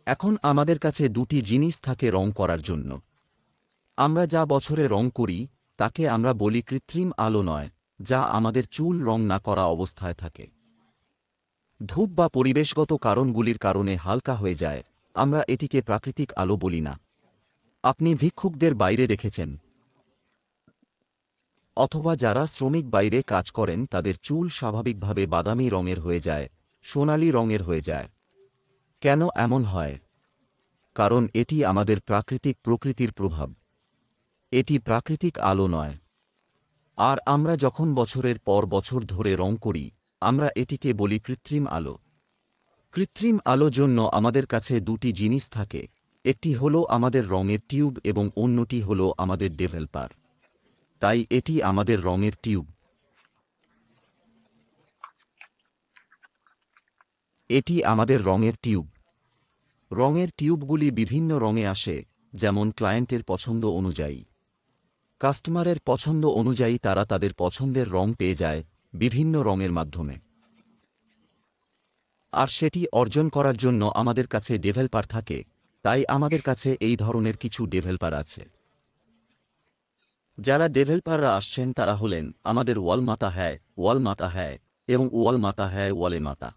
এখন আমাদের কাছে দুটি জিনিস থাকে রং করার জন্য। আমরা যা বছরে রং করি তাকে আমরা বলি কৃত্রিম আলো নয়, যা আমাদের চুল রং না করা অবস্থায় থাকে। ধূপ বা পরিবেশগত কারণগুলির কারণে হালকা হয়ে যায়, আমরা এটিকে প্রাকৃতিক আলো বলি না। আপনি ভিক্ষুকদের বাইরে দেখেছেন, অথবা যারা শ্রমিক বাইরে কাজ করেন তাদের চুল স্বাভাবিকভাবে বাদামি রঙের হয়ে যায়, সোনালি রঙের হয়ে যায়। কেন এমন হয়? কারণ এটি আমাদের প্রাকৃতিক প্রকৃতির প্রভাব। এটি প্রাকৃতিক আলো নয়। আর আমরা যখন বছরের পর বছর ধরে রং করি, আমরা এটিকে বলি কৃত্রিম আলো। কৃত্রিম আলো জন্য আমাদের কাছে দুটি জিনিস থাকে, একটি হলো আমাদের রঙের টিউব এবং অন্যটি হলো আমাদের ডেভেলপার। তাই এটি আমাদের রঙের টিউব। এটি আমাদের রঙের টিউব। রঙের টিউবগুলি বিভিন্ন রঙে আসে, যেমন ক্লায়েন্টের পছন্দ অনুযায়ী। কাস্টমারের পছন্দ অনুযায়ী তারা তাদের পছন্দের রং পেয়ে যায় বিভিন্ন রঙের মাধ্যমে। আর সেটি অর্জন করার জন্য আমাদের কাছে ডেভেলপার থাকে, তাই আমাদের কাছে এই ধরনের কিছু ডেভেলপার আছে। যারা ডেভেলপাররা আসছেন তারা হলেন আমাদের ওয়াল মাতা হ্যায়, ওয়াল মাতা হ্যায় এবং ওয়াল মাতা হ্যায় ওয়ালে মাতা,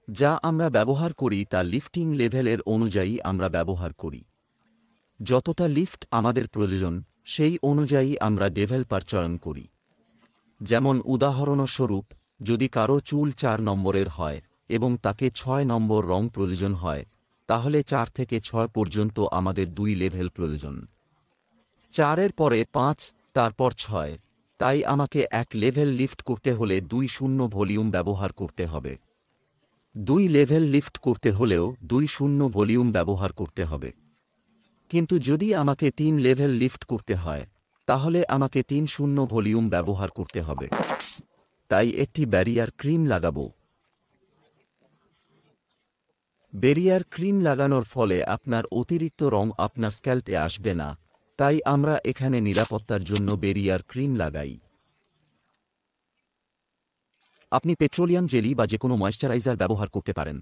যা আমরা ব্যবহার করি তা লিফটিং লেভেলের অনুযায়ী আমরা ব্যবহার করি। যতটা লিফট আমাদের প্রয়োজন সেই অনুযায়ী আমরা ডেভেলপার চয়ন করি। যেমন উদাহরণস্বরূপ, যদি কারো চুল 4 নম্বরের হয় এবং তাকে 6 নম্বর রং প্রয়োজন হয়, তাহলে 4 থেকে 6 পর্যন্ত আমাদের 2 লেভেল প্রয়োজন। 4-এর পরে 5, তারপর 6। তাই আমাকে 1 লেভেল লিফট করতে হলে 2 ভলিউম ব্যবহার করতে হবে। 2 লেভেল লিফট করতে হলেও 2 ভলিউম ব্যবহার করতে হবে। কিন্তু যদি আমাকে 3 লেভেল লিফট করতে হয়, তাহলে আমাকে 3 ভলিউম ব্যবহার করতে হবে। তাই একটি ব্যারিয়ার ক্রিম লাগাবো। ব্যারিয়ার ক্রিম লাগানোর ফলে আপনার অতিরিক্ত রং আপনার স্ক্যাল্পে আসবে না, তাই আমরা এখানে নিরাপত্তার জন্য ব্যারিয়ার ক্রিম লাগাই। আপনি পেট্রোলিয়াম জেলি বা যেকোনো ময়েশ্চারাইজার ব্যবহার করতে পারেন।